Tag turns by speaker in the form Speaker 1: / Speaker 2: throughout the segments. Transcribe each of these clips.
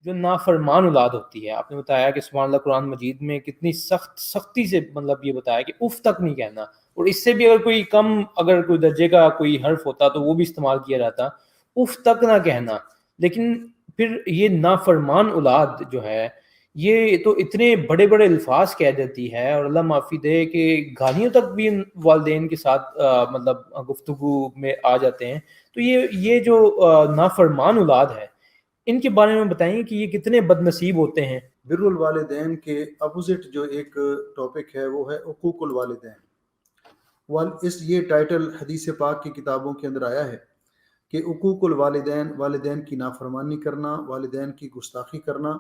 Speaker 1: جو نافرمان اولاد ہوتی ہے. آپ نے بتایا کہ سبحان اللہ قرآن مجید میں کتنی سختی سے مطلب یہ بتایا کہ اف تک نہیں کہنا, اور اس سے بھی اگر کوئی کم اگر کوئی درجے کا کوئی حرف ہوتا تو وہ بھی استعمال کیا جاتا, اف تک نہ کہنا. لیکن پھر یہ نافرمان اولاد جو ہے یہ تو اتنے بڑے بڑے الفاظ کہہ دیتی ہے, اور اللہ معافی دے کہ گالیوں تک بھی والدین کے ساتھ مطلب گفتگو میں آ جاتے ہیں. تو یہ جو نافرمان اولاد ہے ان کے بارے میں بتائیں کہ یہ کتنے بد نصیب ہوتے ہیں.
Speaker 2: بر الوالدین کے اپوزٹ جو ایک ٹاپک ہے وہ ہے حقوق الوالدین. یہ ٹائٹل حدیث پاک کی کتابوں کے اندر آیا ہے کہ حقوق الوالدین, والدین کی نافرمانی کرنا, والدین کی گستاخی کرنا,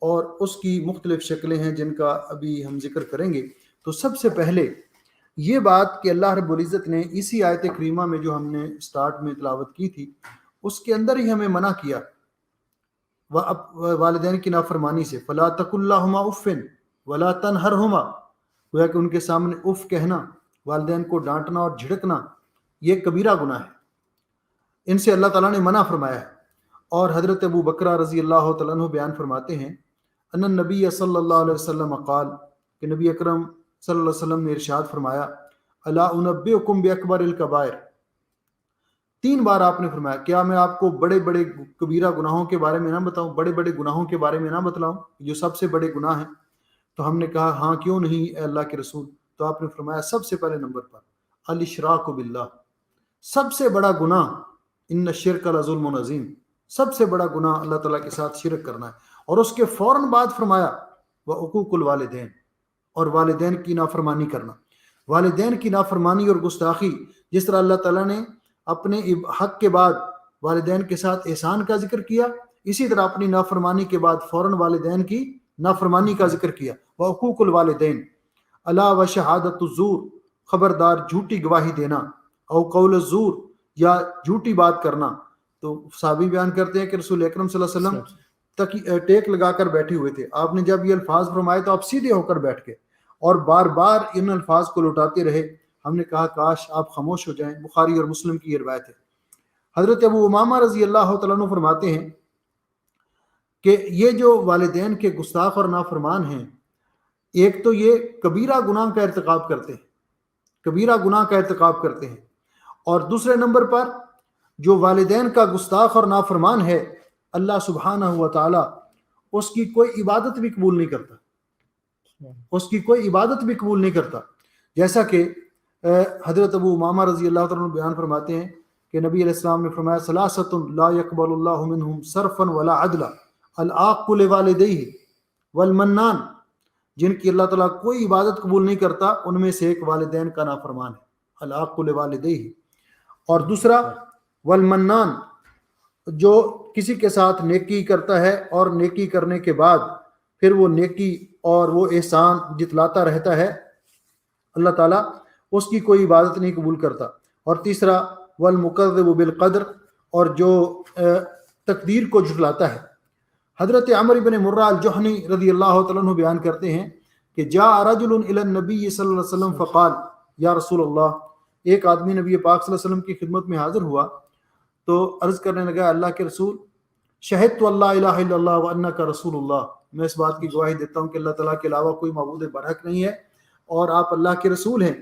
Speaker 2: اور اس کی مختلف شکلیں ہیں جن کا ابھی ہم ذکر کریں گے. تو سب سے پہلے یہ بات کہ اللہ رب العزت نے اسی آیت کریمہ میں جو ہم نے سٹارٹ میں تلاوت کی تھی اس کے اندر ہی ہمیں منع کیا والدین کی نافرمانی سے. فلا تقل لهما اف ولا تنهرهما, گویا کہ ان کے سامنے اف کہنا, والدین کو ڈانٹنا اور جھڑکنا یہ کبیرہ گناہ ہے, ان سے اللہ تعالیٰ نے منع فرمایا ہے. اور حضرت ابو بکرہ رضی اللہ تعالیٰ عنہ بیان فرماتے ہیں ان النبی صلی اللہ علیہ وسلم قال, کہ نبی اکرم صلی اللہ علیہ وسلم نے ارشاد فرمایا الا انبئکم باکبر الکبائر. 3 بار آپ نے فرمایا کیا میں آپ کو بڑے بڑے کبیرہ گناہوں کے بارے میں نہ بتاؤں, بڑے بڑے گناہوں کے بارے میں نہ بتلاؤں جو سب سے بڑے گناہ ہیں. تو ہم نے کہا ہاں کیوں نہیں اے اللہ کے رسول. تو آپ نے فرمایا سب سے پہلے نمبر پر الاشراک باللہ, سب سے بڑا گناہ, ان الشرک لظلم عظیم, سب سے بڑا گناہ اللہ تعالیٰ کے ساتھ شرک کرنا ہے. اور اس کے فوراً بعد فرمایا وحقوق الوالدین, اور والدین کی نافرمانی کرنا. والدین کی نافرمانی اور گستاخی, جس طرح اللہ تعالیٰ نے اپنے حق کے بعد والدین کے ساتھ احسان کا ذکر کیا, اسی طرح اپنی نافرمانی کے بعد فوراً والدین کی نافرمانی کا ذکر کیا. وحقوق الوالدین الا و شہادت الزور, خبردار جھوٹی گواہی دینا, او قول الزور, یا جھوٹی بات کرنا. تو صحابی بیان کرتے ہیں کہ رسول اکرم صلی اللہ علیہ وسلم ٹیک لگا کر بیٹھے ہوئے تھے. آپ نے جب یہ الفاظ فرمائے تو آپ سیدھے ہو کر بیٹھ گئے اور بار بار ان الفاظ کو لوٹاتے رہے. ہم نے کہا کاش آپ خاموش ہو جائیں. بخاری اور مسلم کی یہ روایت ہے. حضرت ابو امامہ رضی اللہ تعالیٰ عنہ فرماتے ہیں کہ یہ جو والدین کے گستاخ اور نافرمان ہیں, ایک تو یہ کبیرہ گناہ کا ارتکاب کرتے ہیں, کبیرہ گناہ کا ارتکاب کرتے ہیں, اور دوسرے نمبر پر جو والدین کا گستاخ اور نافرمان ہے اللہ سبحانہ و تعالی اس کی کوئی عبادت بھی قبول نہیں کرتا, اس کی کوئی عبادت بھی قبول نہیں کرتا. جیسا کہ حضرت ابو امامہ رضی اللہ تعالیٰ بیان فرماتے ہیں کہ نبی علیہ السلام نے فرمایا ثلاثۃ لا يقبل اللہ منہم صرفا ولا عدلا, العاق لوالدیہ والمنان, جن کی اللہ تعالیٰ کوئی عبادت قبول نہیں کرتا ان میں سے ایک والدین کا نافرمان ہے, العاق لوالدیہ. اور دوسرا والمنان, جو کسی کے ساتھ نیکی کرتا ہے اور نیکی کرنے کے بعد پھر وہ نیکی اور وہ احسان جتلاتا رہتا ہے, اللہ تعالیٰ اس کی کوئی عبادت نہیں قبول کرتا. اور تیسرا والمکذب بالقدر, اور جو تقدیر کو جھٹلاتا ہے. حضرت عمر بن مرہ الجہنی رضی اللہ تعالیٰ عنہ بیان کرتے ہیں کہ جاء رجل الی النبی صلی اللہ علیہ وسلم فقال یا رسول اللہ, ایک آدمی نبی پاک صلی اللہ علیہ وسلم کی خدمت میں حاضر ہوا تو عرض کرنے لگا اللہ کے رسول شہدت اللہ الہ الا اللہ وانک رسول اللہ, میں اس بات کی گواہی دیتا ہوں کہ اللہ تعالیٰ کے علاوہ کوئی معبود برحق نہیں ہے اور آپ اللہ کے رسول ہیں.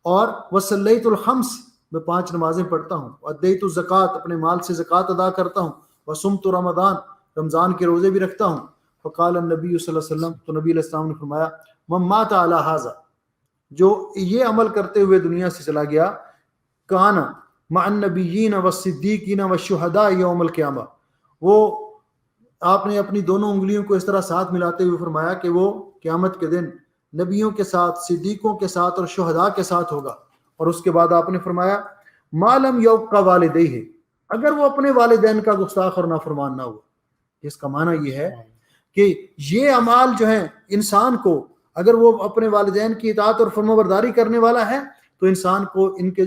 Speaker 2: اور وصلیت الخمس, میں 5 نمازیں پڑھتا ہوں, وادیت الزکوٰۃ, اپنے مال سے زکوٰۃ ادا کرتا ہوں, وصمت رمضان, رمضان کے روزے بھی رکھتا ہوں. فقال النبی صلی اللہ علیہ وسلم, تو نبی علیہ السلام نے فرمایا من مات علی ھذا, جو یہ عمل کرتے ہوئے دنیا سے چلا گیا, کان مع النبیین والصدیقین والشہداء یوم القیامہ, وہ آپ نے اپنی دونوں انگلیوں کو اس طرح ساتھ ملاتے ہوئے فرمایا کہ وہ قیامت کے دن نبیوں کے ساتھ, صدیقوں کے ساتھ اور شہداء کے ساتھ ہوگا. اور اس کے بعد آپ نے فرمایا ما لم یوق والدیہ, اگر وہ اپنے والدین کا گستاخ اور نافرمان نہ ہوا. اس کا معنی یہ ہے کہ یہ اعمال جو ہیں انسان کو, اگر وہ اپنے والدین کی اطاعت اور فرمانبرداری کرنے والا ہے تو انسان کو ان کے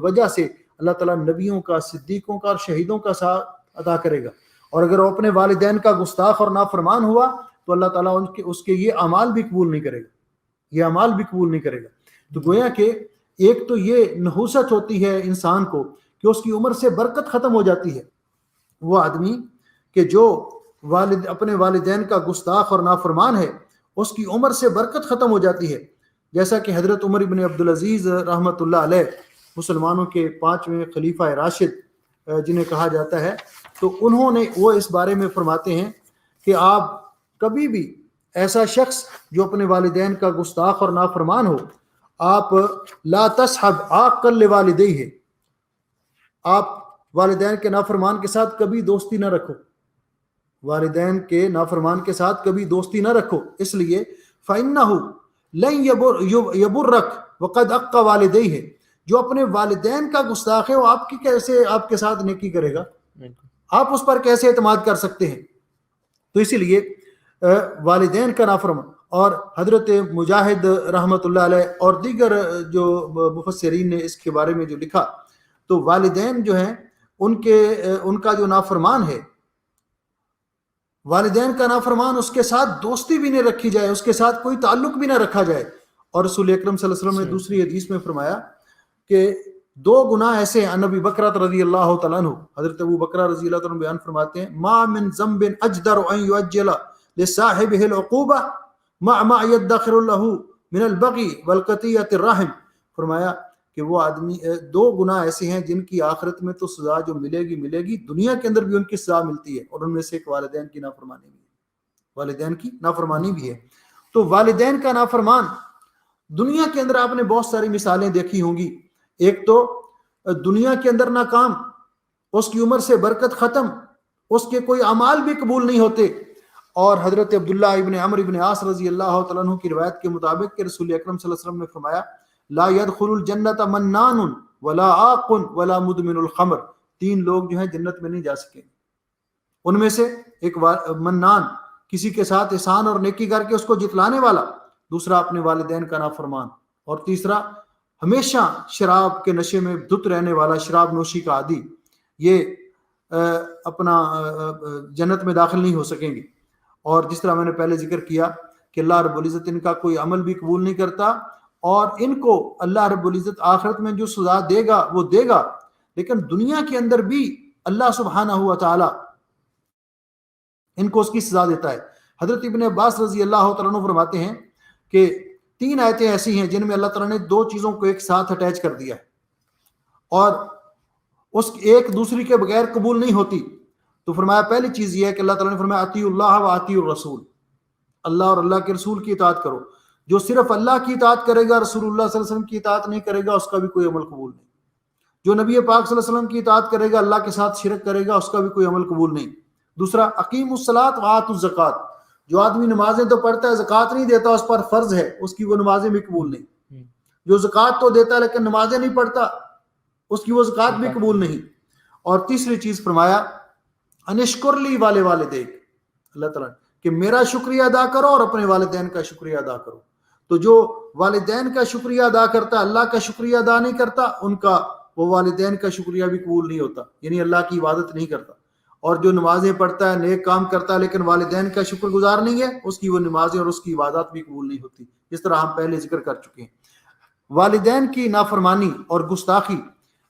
Speaker 2: وجہ سے اللہ تعالیٰ نبیوں کا, صدیقوں کا اور شہیدوں کا ساتھ عطا کرے گا. اور اگر وہ اپنے والدین کا گستاخ اور نافرمان ہوا تو اللہ تعالیٰ اس کے یہ اعمال بھی قبول نہیں کرے گا, یہ اعمال بھی قبول نہیں کرے گا. تو گویا کہ ایک تو یہ نحوست ہوتی ہے انسان کو کہ اس کی عمر سے برکت ختم ہو جاتی ہے. وہ آدمی کہ جو اپنے والدین کا گستاخ اور نافرمان ہے اس کی عمر سے برکت ختم ہو جاتی ہے، جیسا کہ حضرت عمر ابن عبدالعزیز رحمۃ اللہ علیہ مسلمانوں کے 5ویں خلیفہ راشد جنہیں کہا جاتا ہے، تو انہوں نے وہ اس بارے میں فرماتے ہیں کہ آپ کبھی بھی ایسا شخص جو اپنے والدین کا گستاخ اور نافرمان ہو، آپ لا تصحب عاقل لوالدیہ، آپ والدین کے نافرمان کے ساتھ کبھی دوستی نہ رکھو، والدین کے نافرمان کے ساتھ کبھی دوستی نہ رکھو، اس لیے فَإِنَّهُ لَن يَبُرَّكَ وَقَدْ أَقَّ وَالِدَيْهِ، جو اپنے والدین کا گستاخ ہے وہ آپ کی کیسے آپ کے ساتھ نیکی کرے گا، آپ اس پر کیسے اعتماد کر سکتے ہیں؟ تو اسی لیے والدین کا نافرمان، اور حضرت مجاہد رحمۃ اللہ علیہ اور دیگر جو مفسرین نے اس کے بارے میں جو لکھا، تو والدین جو ہیں ان کا جو نافرمان ہے، والدین کا نافرمان اس کے ساتھ دوستی بھی نہیں رکھی جائے، اس کے ساتھ کوئی تعلق بھی نہ رکھا جائے۔ اور رسول اکرم صلی اللہ علیہ وسلم نے دوسری حدیث میں فرمایا کہ 2 گناہ ایسے ہیں، ابی بکرہ رضی اللہ تعالیٰ عنہ، حضرت ابو بکرہ رضی اللہ تعالیٰ عنہ بیان فرماتے ہیں، ما من ذنب اجدر ان یؤجل لصاحبہ العقوبہ مع ما يدخر له من البغی والقطیعۃ الرحم، فرمایا کہ وہ آدمی 2 گناہ ایسے ہیں جن کی آخرت میں تو سزا جو ملے گی، دنیا کے اندر بھی ان کی سزا ملتی ہے، اور ان میں سے ایک والدین کی نافرمانی بھی ہے، والدین کی نافرمانی بھی ہے۔ تو والدین کا نافرمان دنیا کے اندر آپ نے بہت ساری مثالیں دیکھی ہوں گی، ایک تو دنیا کے اندر ناکام، اس کی عمر سے برکت ختم، اس کے کوئی اعمال بھی قبول نہیں ہوتے، اور حضرت عبداللہ ابن عمرو ابن عاص رضی اللہ تعالیٰ عنہ کی روایت کے مطابق کہ رسول اکرم صلی اللہ علیہ وسلم نے فرمایا لا يدخل الجنت منان ولا عاق ولا مدمن الخمر، 3 لوگ جو ہیں جنت میں نہیں جا سکیں، ان میں سے ایک منان، کسی کے ساتھ احسان اور نیکی کر کے اس کو جتلانے والا، دوسرا اپنے والدین کا نافرمان، اور تیسرا ہمیشہ شراب کے نشے میں دھت رہنے والا، شراب نوشی کا عادی، یہ اپنا جنت میں داخل نہیں ہو سکیں گے۔ اور جس طرح میں نے پہلے ذکر کیا کہ اللہ رب العزت ان کا کوئی عمل بھی قبول نہیں کرتا، اور ان کو اللہ رب العزت آخرت میں جو سزا دے گا وہ دے گا، لیکن دنیا کے اندر بھی اللہ سبحانہ ہوا تعالی ان کو اس کی سزا دیتا ہے۔ حضرت ابن عباس رضی اللہ تعالیٰ عنہ فرماتے ہیں کہ 3 آیتیں ایسی ہیں جن میں اللہ تعالیٰ نے 2 چیزوں کو ایک ساتھ اٹیچ کر دیا ہے، اور اس ایک دوسری کے بغیر قبول نہیں ہوتی۔ تو فرمایا پہلی چیز یہ ہے کہ اللہ تعالیٰ نے فرمایا اطیعوا اللہ و اطیعوا الرسول، اللہ اور اللہ کے رسول کی اطاعت کرو، جو صرف اللہ کی اطاعت کرے گا، رسول اللہ صلی اللہ علیہ وسلم کی اطاعت نہیں کرے گا، اس کا بھی کوئی عمل قبول نہیں۔ جو نبی پاک صلی اللہ علیہ وسلم کی اطاعت کرے گا، اللہ کے ساتھ شرک کرے گا، اس کا بھی کوئی عمل قبول نہیں۔ دوسرا اقیموا الصلاۃ وآتوا الزکوٰۃ، جو آدمی نمازیں تو پڑھتا ہے زکوٰۃ نہیں دیتا، اس پر فرض ہے، اس کی وہ نمازیں بھی قبول نہیں۔ جو زکوٰۃ تو دیتا ہے لیکن نمازیں نہیں پڑھتا، اس کی وہ زکوٰۃ بھی قبول نہیں۔ اور تیسری چیز فرمایا انشکر لی والدیک، اللہ تعالیٰ کہ میرا شکریہ ادا کرو اور اپنے والدین کا شکریہ ادا کرو۔ تو جو والدین کا شکریہ ادا کرتا، اللہ کا شکریہ ادا نہیں کرتا، ان کا وہ والدین کا شکریہ بھی قبول نہیں ہوتا، یعنی اللہ کی عبادت نہیں کرتا۔ اور جو نمازیں پڑھتا ہے، نیک کام کرتا ہے، لیکن والدین کا شکر گزار نہیں ہے، اس کی وہ نمازیں اور اس کی عبادات بھی قبول نہیں ہوتی، جس طرح ہم پہلے ذکر کر چکے ہیں۔ والدین کی نافرمانی اور گستاخی،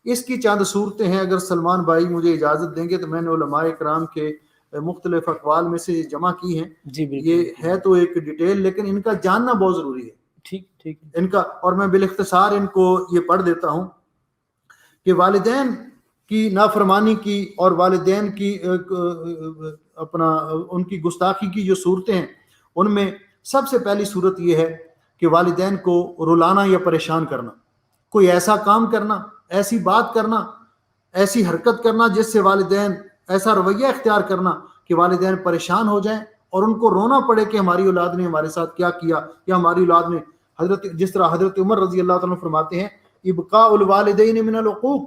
Speaker 2: اس کی چند صورتیں ہیں، اگر سلمان بھائی مجھے اجازت دیں گے تو میں نے علماء کرام کے مختلف اقوال میں سے جمع کی ہیں۔
Speaker 1: جی بالکل،
Speaker 2: یہ ہے تو ایک ڈیٹیل، لیکن ان کا جاننا بہت ضروری ہے۔
Speaker 1: ٹھیک
Speaker 2: ان کا، اور میں بالاختصار ان کو یہ پڑھ دیتا ہوں کہ والدین کی نافرمانی کی اور والدین کی ان کی گستاخی کی جو صورتیں ہیں، ان میں سب سے پہلی صورت یہ ہے کہ والدین کو رلانا یا پریشان کرنا، کوئی ایسا کام کرنا، ایسی بات کرنا، ایسی حرکت کرنا جس سے والدین، ایسا رویہ اختیار کرنا کہ والدین پریشان ہو جائیں اور ان کو رونا پڑے کہ ہماری اولاد نے ہمارے ساتھ کیا کیا، یا ہماری اولاد نے جس طرح حضرت عمر رضی اللہ تعالیٰ عنہ فرماتے ہیں ابقاء الوالدین من العقوق،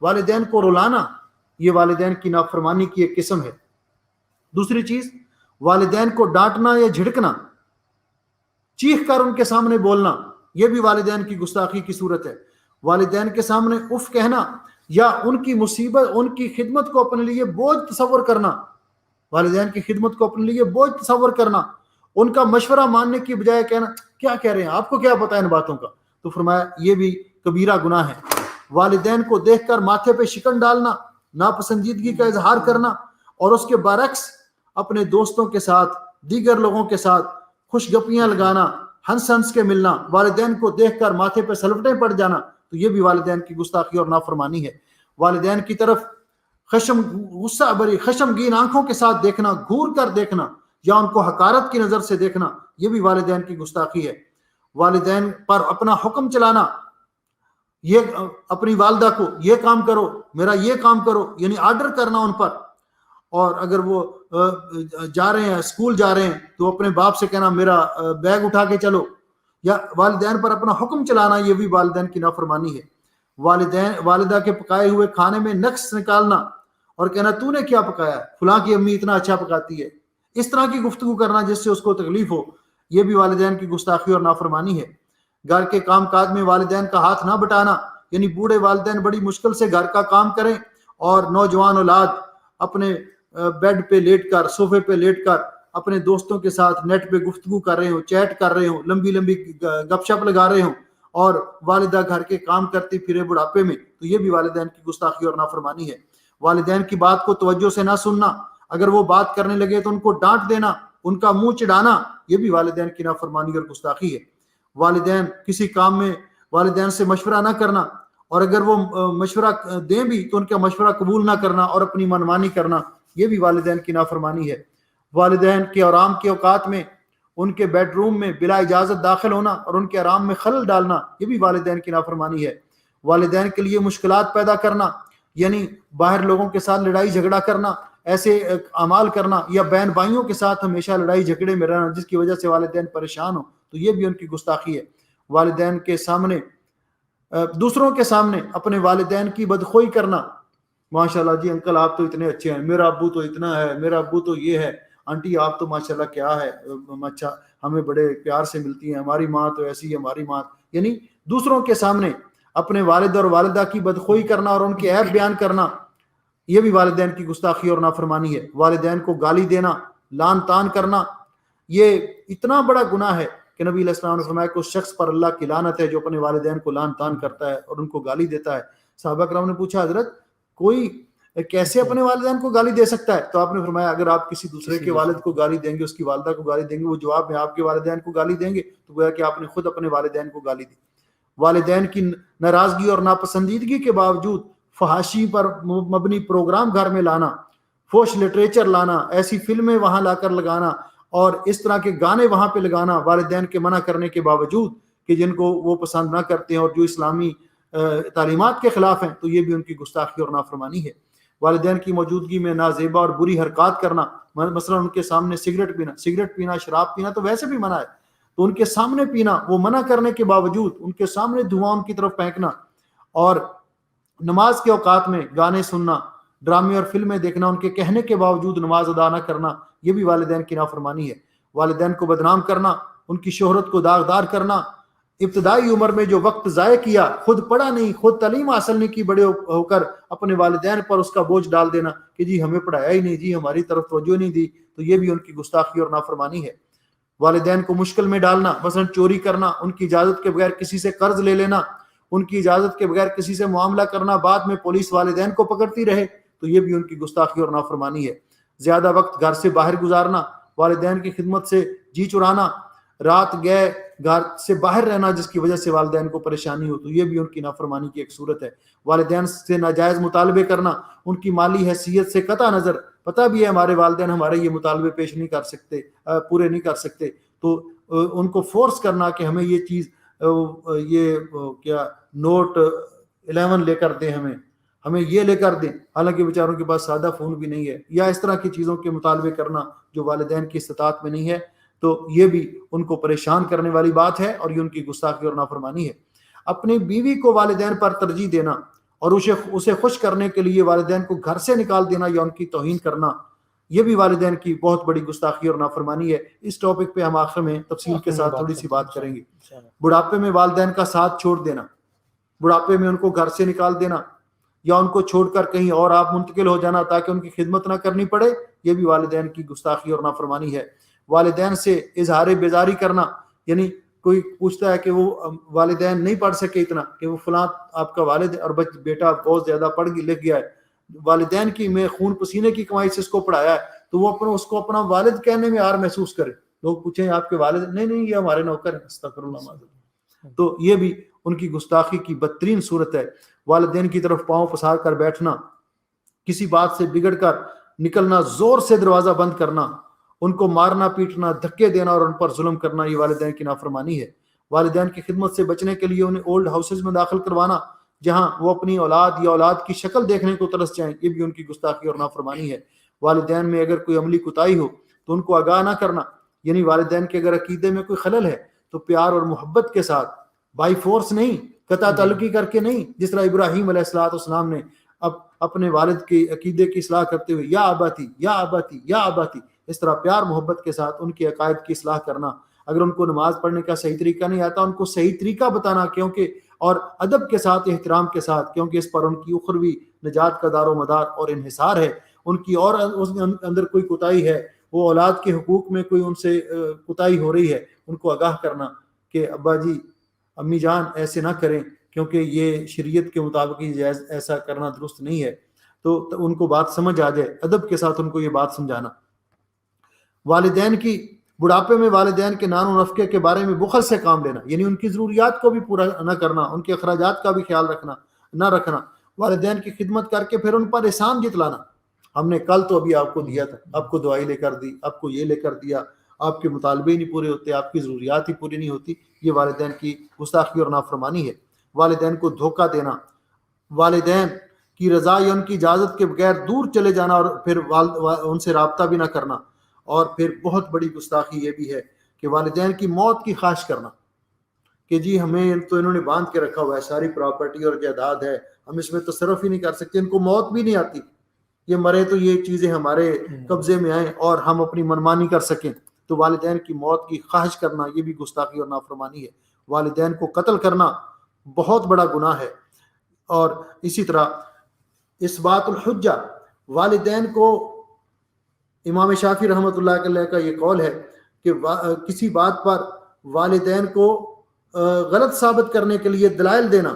Speaker 2: والدین کو رلانا یہ والدین کی نافرمانی کی ایک قسم ہے۔ دوسری چیز والدین کو ڈانٹنا یا جھڑکنا، چیخ کر ان کے سامنے بولنا، یہ بھی والدین کی گستاخی کی صورت ہے۔ والدین کے سامنے اف کہنا یا ان کی مصیبت، ان کی خدمت کو اپنے لیے بوجھ تصور کرنا، والدین کی خدمت کو اپنے لیے بوجھ تصور کرنا، ان کا مشورہ ماننے کی بجائے کہنا کیا کہہ رہے ہیں، آپ کو کیا پتہ ہے ان باتوں کا، تو فرمایا یہ بھی کبیرہ گناہ ہے۔ والدین کو دیکھ کر ماتھے پہ شکن ڈالنا، ناپسندیدگی کا اظہار کرنا، اور اس کے برعکس اپنے دوستوں کے ساتھ دیگر لوگوں کے ساتھ خوش گپیاں لگانا، ہنس ہنس کے ملنا، والدین کو دیکھ کر ماتھے پہ سلوٹیں پڑ جانا، تو یہ بھی والدین کی گستاخی اور نافرمانی ہے۔ والدین کی طرف غصہ بری خشمگین آنکھوں کے ساتھ دیکھنا، گھور کر دیکھنا یا ان کو حقارت کی نظر سے دیکھنا، یہ بھی والدین کی گستاخی ہے۔ والدین پر اپنا حکم چلانا، یہ اپنی والدہ کو یہ کام کرو، میرا یہ کام کرو، یعنی آرڈر کرنا ان پر، اور اگر وہ جا رہے ہیں اسکول جا رہے ہیں تو اپنے باپ سے کہنا میرا بیگ اٹھا کے چلو، یا والدین پر اپنا حکم چلانا، یہ بھی والدین کی نافرمانی ہے۔ والدہ کے پکائے ہوئے کھانے میں نقص نکالنا اور کہنا تو نے کیا پکایا، فلاں کی امی اتنا اچھا پکاتی ہے، اس طرح کی گفتگو کرنا جس سے اس کو تکلیف ہو، یہ بھی والدین کی گستاخی اور نافرمانی ہے۔ گھر کے کام کاج میں والدین کا ہاتھ نہ بٹانا، یعنی بوڑھے والدین بڑی مشکل سے گھر کا کام کریں اور نوجوان اولاد اپنے بیڈ پہ لیٹ کر، صوفے پہ لیٹ کر اپنے دوستوں کے ساتھ نیٹ پہ گفتگو کر رہے ہوں، چیٹ کر رہے ہوں، لمبی لمبی گپ شپ لگا رہے ہوں، اور والدہ گھر کے کام کرتی پھرے بڑھاپے میں، تو یہ بھی والدین کی گستاخی اور نافرمانی ہے۔ والدین کی بات کو توجہ سے نہ سننا، اگر وہ بات کرنے لگے تو ان کو ڈانٹ دینا، ان کا منہ چڑھانا، یہ بھی والدین کی نافرمانی اور گستاخی ہے۔ والدین کسی کام میں والدین سے مشورہ نہ کرنا، اور اگر وہ مشورہ دیں بھی تو ان کا مشورہ قبول نہ کرنا اور اپنی منمانی کرنا، یہ بھی والدین کی نافرمانی ہے۔ والدین کے آرام کے اوقات میں ان کے بیڈ روم میں بلا اجازت داخل ہونا اور ان کے آرام میں خلل ڈالنا، یہ بھی والدین کی نافرمانی ہے۔ والدین کے لیے مشکلات پیدا کرنا، یعنی باہر لوگوں کے ساتھ لڑائی جھگڑا کرنا، ایسے اعمال کرنا، یا بہن بھائیوں کے ساتھ ہمیشہ لڑائی جھگڑے میں رہنا جس کی وجہ سے والدین پریشان ہوں، تو یہ بھی ان کی گستاخی ہے۔ والدین کے سامنے، دوسروں کے سامنے اپنے والدین کی بدخوئی کرنا، ماشاءاللہ جی انکل آپ تو اتنے اچھے ہیں، میرا ابو تو اتنا ہے، میرا ابو تو یہ ہے، آنٹی آپ تو ماشاءاللہ کیا ہے، اچھا ہمیں بڑے پیار سے ملتی ہیں، ہماری ماں تو ایسی ہے، ہماری ماں، یعنی دوسروں کے سامنے اپنے والد اور والدہ کی بدخوئی کرنا اور ان کے عیب بیان کرنا، یہ بھی والدین کی گستاخی اور نافرمانی ہے۔ والدین کو گالی دینا، لان تان کرنا، یہ اتنا بڑا گناہ ہے کہ نبی علیہ السلام نے فرمایا کہ اس شخص پر اللہ کی لعنت ہے جو اپنے والدین کو لان تان کرتا ہے اور ان کو گالی دیتا ہے۔ صحابہ کرام نے پوچھا حضرت کوئی کیسے اپنے والدین کو گالی دے سکتا ہے؟ تو آپ نے فرمایا اگر آپ کسی دوسرے کے والد کو گالی دیں گے، اس کی والدہ کو گالی دیں گے، وہ جواب میں آپ کے والدین کو گالی دیں گے، تو گویا کہ آپ نے خود اپنے والدین کو گالی دی۔ والدین کی ناراضگی اور ناپسندیدگی کے باوجود فحاشی پر مبنی پروگرام گھر میں لانا، فوش لٹریچر لانا، ایسی فلمیں وہاں لا کر لگانا اور اس طرح کے گانے وہاں پہ لگانا والدین کے منع کرنے کے باوجود کہ جن کو وہ پسند نہ کرتے ہیں اور جو اسلامی تعلیمات کے خلاف ہیں، تو یہ بھی ان کی گستاخی اور نافرمانی ہے۔ والدین کی موجودگی میں نازیبا اور بری حرکات کرنا، مثلا ان کے سامنے سگریٹ پینا، شراب پینا تو ویسے بھی منع ہے، تو ان کے سامنے پینا، وہ منع کرنے کے باوجود ان کے سامنے دھواں ان کی طرف پھینکنا، اور نماز کے اوقات میں گانے سننا، ڈرامے اور فلمیں دیکھنا، ان کے کہنے کے باوجود نماز ادا نہ کرنا، یہ بھی والدین کی نافرمانی ہے۔ والدین کو بدنام کرنا، ان کی شہرت کو داغدار کرنا، ابتدائی عمر میں جو وقت ضائع کیا، خود پڑھا نہیں، خود تعلیم حاصل نہیں کی، بڑے ہو کر اپنے والدین پر اس کا بوجھ ڈال دینا کہ جی ہمیں پڑھایا ہی نہیں، جی ہماری طرف توجہ نہیں دی، تو یہ بھی ان کی گستاخی اور نافرمانی ہے۔ والدین کو مشکل میں ڈالنا، مثلا چوری کرنا، ان کی اجازت کے بغیر کسی سے قرض لے لینا، ان کی اجازت کے بغیر کسی سے معاملہ کرنا، بعد میں پولیس والدین کو پکڑتی رہے، تو یہ بھی ان کی گستاخی اور نافرمانی ہے۔ زیادہ وقت گھر سے باہر گزارنا، والدین کی خدمت سے جی چرانا، رات گئے گھر سے باہر رہنا جس کی وجہ سے والدین کو پریشانی ہو، تو یہ بھی ان کی نافرمانی کی ایک صورت ہے۔ والدین سے ناجائز مطالبے کرنا، ان کی مالی حیثیت سے قطع نظر، پتہ بھی ہے ہمارے والدین ہمارے یہ مطالبے پیش نہیں کر سکتے، پورے نہیں کر سکتے، تو ان کو فورس کرنا کہ ہمیں یہ چیز، یہ کیا نوٹ 11 لے کر دیں، ہمیں یہ لے کر دیں، حالانکہ بیچاروں کے پاس سادہ فون بھی نہیں ہے، یا اس طرح کی چیزوں کے مطالبے کرنا جو والدین کی استطاعت میں نہیں ہے، تو یہ بھی ان کو پریشان کرنے والی بات ہے اور یہ ان کی گستاخی اور نافرمانی ہے۔ اپنی بیوی کو والدین پر ترجیح دینا اور اسے خوش کرنے کے لیے والدین کو گھر سے نکال دینا یا ان کی توہین کرنا، یہ بھی والدین کی بہت بڑی گستاخی اور نافرمانی ہے۔ اس ٹاپک پہ ہم آخر میں تفصیل کے ساتھ تھوڑی سی بات کریں گے۔ بڑھاپے میں والدین کا ساتھ چھوڑ دینا، بڑھاپے میں ان کو گھر سے نکال دینا یا ان کو چھوڑ کر کہیں اور آپ منتقل ہو جانا تاکہ ان کی خدمت نہ کرنی پڑے، یہ بھی والدین کی گستاخی اور نافرمانی ہے۔ والدین سے اظہار بیزاری کرنا، یعنی کوئی پوچھتا ہے کہ وہ والدین نہیں پڑھ سکے اتنا کہ وہ فلاں آپ کا والد اور بیٹا بہت زیادہ پڑھ لکھ گیا ہے، والدین کی میں خون پسینے کی کمائی سے اس کو پڑھایا ہے، تو وہ اس کو اپنا والد کہنے میں عار محسوس کرے. لوگ پوچھیں آپ کے والد, نہیں یہ ہمارے نوکر ہیں, استغفر اللہ معذرت. تو یہ بھی ان کی گستاخی کی بدترین صورت ہے. والدین کی طرف پاؤں پسار کر بیٹھنا, کسی بات سے بگڑ کر نکلنا, زور سے دروازہ بند کرنا, ان کو مارنا پیٹنا, دھکے دینا اور ان پر ظلم کرنا, یہ والدین کی نافرمانی ہے. والدین کی خدمت سے بچنے کے لیے انہیں اولڈ ہاؤسز میں داخل کروانا جہاں وہ اپنی اولاد یا اولاد کی شکل دیکھنے کو ترس جائیں, یہ بھی ان کی گستاخی اور نافرمانی ہے. والدین میں اگر کوئی عملی کوتاہی ہو تو ان کو آگاہ نہ کرنا, یعنی والدین کے اگر عقیدے میں کوئی خلل ہے تو پیار اور محبت کے ساتھ, بائی فورس نہیں, قطع تعلقی کر کے نہیں, جس طرح ابراہیم علیہ السلام نے اپنے والد کے عقیدے کی اصلاح کرتے ہوئے یا آباتی یا آباتی یا آباتی, اس طرح پیار محبت کے ساتھ ان کے عقائد کی اصلاح کرنا. اگر ان کو نماز پڑھنے کا صحیح طریقہ نہیں آتا, ان کو صحیح طریقہ بتانا, کیونکہ اور ادب کے ساتھ, احترام کے ساتھ, کیونکہ اس پر ان کی اخروی نجات کا دار و مدار اور انحصار ہے. ان کی اور اس اندر کوئی کوتاہی ہے, وہ اولاد کے حقوق میں کوئی ان سے کوتاہی ہو رہی ہے, ان کو آگاہ کرنا کہ ابا جی امی جان ایسے نہ کریں کیونکہ یہ شریعت کے مطابق ہی ایسا کرنا درست نہیں ہے. تو ان کو بات سمجھ آ جائے, ادب کے ساتھ ان کو یہ بات سمجھانا. والدین کی بڑھاپے میں والدین کے نان و نفقے کے بارے میں بخل سے کام لینا, یعنی ان کی ضروریات کو بھی پورا نہ کرنا, ان کے اخراجات کا بھی خیال نہ رکھنا. والدین کی خدمت کر کے پھر ان پر احسان جتلانا, ہم نے کل تو ابھی آپ کو دیا تھا, آپ کو دوائی لے کر دی, آپ کو یہ لے کر دیا, آپ کے مطالبے نہیں پورے ہوتے, آپ کی ضروریات ہی پوری نہیں ہوتی, یہ والدین کی گستاخی اور نافرمانی ہے. والدین کو دھوکہ دینا, والدین کی رضا یا ان کی اجازت کے بغیر دور چلے جانا اور پھر ان سے رابطہ بھی نہ کرنا. اور پھر بہت بڑی گستاخی یہ بھی ہے کہ والدین کی موت کی خواہش کرنا کہ جی ہمیں تو انہوں نے باندھ کے رکھا ہوا ہے, ساری پراپرٹی اور جائیداد ہے, ہم اس میں تصرف ہی نہیں کر سکتے, ان کو موت بھی نہیں آتی, یہ مرے تو یہ چیزیں ہمارے قبضے میں آئیں اور ہم اپنی منمانی کر سکیں. تو والدین کی موت کی خواہش کرنا یہ بھی گستاخی اور نافرمانی ہے. والدین کو قتل کرنا بہت بڑا گناہ ہے. اور اسی طرح اثبات الحجہ, والدین کو, امام شافعی رحمۃ اللہ علیہ کا یہ قول ہے کہ کسی بات پر والدین کو غلط ثابت کرنے کے لیے دلائل دینا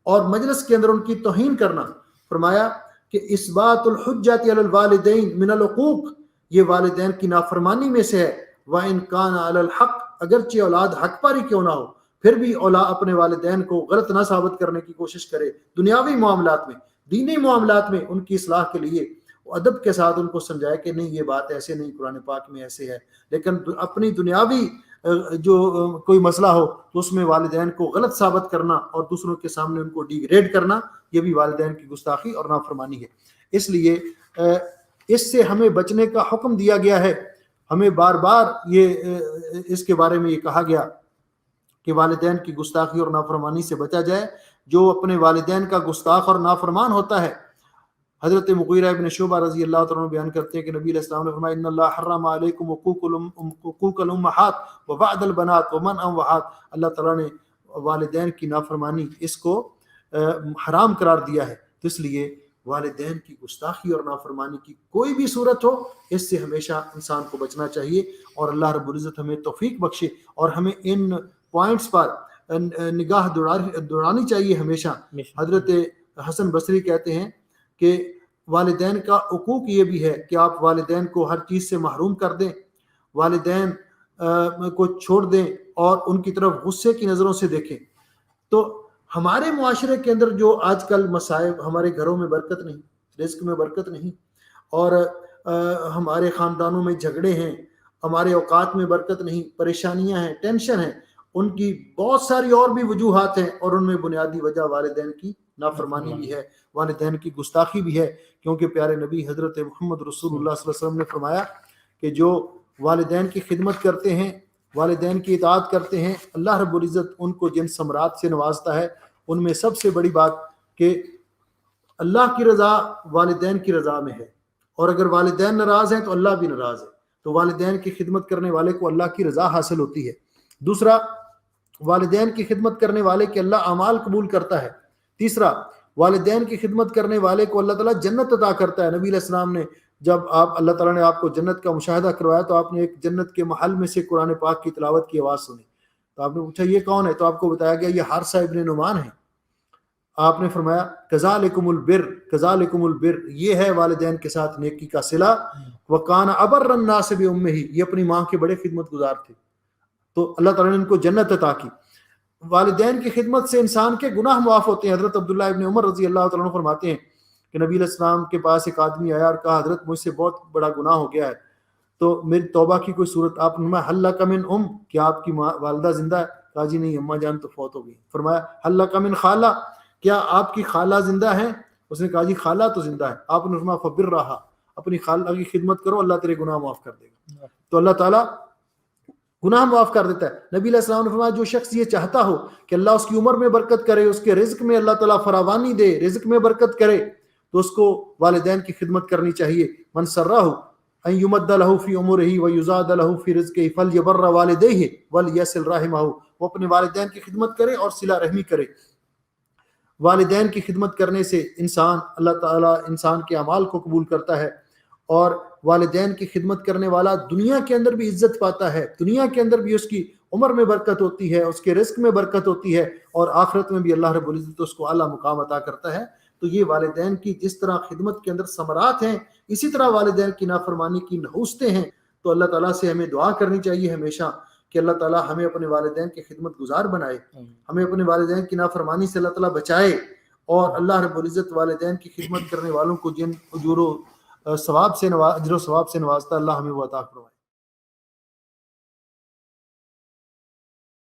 Speaker 2: اور مجلس کے اندر ان کی توہین کرنا. فرمایا کہ اثبات الحجۃ علی الوالدین من العقوق, یہ والدین کی نافرمانی میں سے ہے. وَإِن كَانَ عَلَى الْحَقِّ, اگرچہ اولاد حق پر ہی کیوں نہ ہو, پھر بھی اولاد اپنے والدین کو غلط نہ ثابت کرنے کی کوشش کرے. دنیاوی معاملات میں, دینی معاملات میں ان کی اصلاح کے لیے ادب کے ساتھ ان کو سمجھائے کہ نہیں یہ بات ایسے نہیں, قرآن پاک میں ایسے ہے. لیکن اپنی دنیاوی جو کوئی مسئلہ ہو تو اس میں والدین کو غلط ثابت کرنا اور دوسروں کے سامنے ان کو ڈیگریڈ کرنا, یہ بھی والدین کی گستاخی اور نافرمانی ہے. اس لیے اس سے ہمیں بچنے کا حکم دیا گیا ہے. ہمیں بار بار اس کے بارے میں یہ کہا گیا کہ والدین کی گستاخی اور نافرمانی سے بچا جائے. جو اپنے والدین کا گستاخ اور نافرمان ہوتا ہے, حضرت مغیرہ ابن شعبہ رضی اللہ تعالیٰ عنہ بیان کرتے ہیں کہ نبی علیہ السلام نے فرمایا ان اللہ حرم علیکم حقوق الامہات ووعد البنات ومنع وعات, اللہ تعالیٰ نے والدین کی نافرمانی اس کو حرام قرار دیا ہے. تو اس لیے والدین کی گستاخی اور نافرمانی کی کوئی بھی صورت ہو, اس سے ہمیشہ انسان کو بچنا چاہیے. اور اللہ رب العزت ہمیں توفیق بخشے اور ہمیں ان پوائنٹس پر نگاہ دوڑانی چاہیے ہمیشہ. حضرت حسن بصری کہتے ہیں کہ والدین کا حقوق یہ بھی ہے کہ آپ والدین کو ہر چیز سے محروم کر دیں, والدین کو چھوڑ دیں اور ان کی طرف غصے کی نظروں سے دیکھیں. تو ہمارے معاشرے کے اندر جو آج کل مصائب, ہمارے گھروں میں برکت نہیں, رزق میں برکت نہیں, اور ہمارے خاندانوں میں جھگڑے ہیں, ہمارے اوقات میں برکت نہیں, پریشانیاں ہیں, ٹینشن ہیں, ان کی بہت ساری اور بھی وجوہات ہیں, اور ان میں بنیادی وجہ والدین کی نافرمانی بھی ہے, والدین کی گستاخی بھی ہے. کیونکہ پیارے نبی حضرت محمد رسول اللہ صلی اللہ علیہ وسلم نے فرمایا کہ جو والدین کی خدمت کرتے ہیں, والدین کی اطاعت کرتے ہیں, اللہ رب العزت ان کو جن ثمرات سے نوازتا ہے ان میں سب سے بڑی بات کہ اللہ کی رضا والدین کی رضا میں ہے, اور اگر والدین ناراض ہیں تو اللہ بھی ناراض ہے. تو والدین کی خدمت کرنے والے کو اللہ کی رضا حاصل ہوتی ہے. دوسرا, والدین کی خدمت کرنے والے کے اللہ اعمال قبول کرتا ہے. تیسرا, والدین کی خدمت کرنے والے کو اللہ تعالیٰ جنت عطا کرتا ہے. نبی علیہ السلام نے جب اللہ تعالیٰ نے آپ کو جنت کا مشاہدہ کروایا تو آپ نے ایک جنت کے محل میں سے قرآن پاک کی تلاوت کی آواز سنی. تو آپ نے پوچھا یہ کون ہے, تو آپ کو بتایا گیا یہ حارثہ ابن نعمان ہے. آپ نے فرمایا کذالکم البر، کذالکم البر، یہ ہے والدین کے ساتھ نیکی کا صلہ، وکان ابر الناس بامہ، یہ اپنی ماں کے بڑے خدمت گزار تھے، تو اللہ تعالیٰ نے ان کو جنت عطا کی۔ والدین کی خدمت سے انسان کے گناہ معاف ہوتے ہیں۔ حضرت عبداللہ ابن عمر رضی اللہ تعالیٰ عنہ فرماتے ہیں کہ نبی علیہ السلام کے پاس ایک آدمی آیا اور کہا حضرت مجھ سے بہت بڑا گناہ ہو گیا ہے، تو میری توبہ کی کوئی صورت؟ آپ نے فرمایا حل لک من ام، کیا آپ کی والدہ زندہ ہے؟ کہا جی نہیں، اماں جان تو فوت ہو گئی۔ فرمایا حل لک من خالہ، کیا آپ کی خالہ زندہ ہیں؟ اس نے کہا جی خالہ تو زندہ ہے۔ آپ نے فرمایا فبرھا، اپنی خالہ کی خدمت کرو، اللہ تیرے گناہ معاف کر دے گا۔ تو اللہ تعالیٰ گناہ معاف کر دیتا ہے۔ نبی علیہ السلام نے فرمایا جو شخص یہ چاہتا ہو کہ اللہ اس کی عمر میں برکت کرے، اس کے رزق میں اللہ تعالیٰ فراوانی دے، رزق میں برکت کرے، تو اس کو والدین کی خدمت کرنی چاہیے۔ من سرہ ان یمد لہ فی عمرہ ویزاد لہ فی رزقہ فلیبر والدیہ ولیصل رحمہ، وہ اپنے والدین کی خدمت کرے اور صلہ رحمی کرے۔ والدین کی خدمت کرنے سے اللہ تعالیٰ انسان کے اعمال کو قبول کرتا ہے، اور والدین کی خدمت کرنے والا دنیا کے اندر بھی عزت پاتا ہے، دنیا کے اندر بھی اس کی عمر میں برکت ہوتی ہے، اس کے رزق میں برکت ہوتی ہے، اور آخرت میں بھی اللہ رب العزت اس کو اعلیٰ مقام عطا کرتا ہے۔ تو یہ والدین کی جس طرح خدمت کے اندر ثمرات ہیں، اسی طرح والدین کی نافرمانی کی نحوستیں ہیں۔ تو اللہ تعالیٰ سے ہمیں دعا کرنی چاہیے ہمیشہ کہ اللہ تعالیٰ ہمیں اپنے والدین کی خدمت گزار بنائے، ہمیں اپنے والدین کی نافرمانی سے اللہ تعالیٰ بچائے، اور اللہ رب العزت والدین کی خدمت کرنے والوں کو جن اجر و ثواب سے نوازتا ہے، اللہ ہمیں وہ عطا فرمائے۔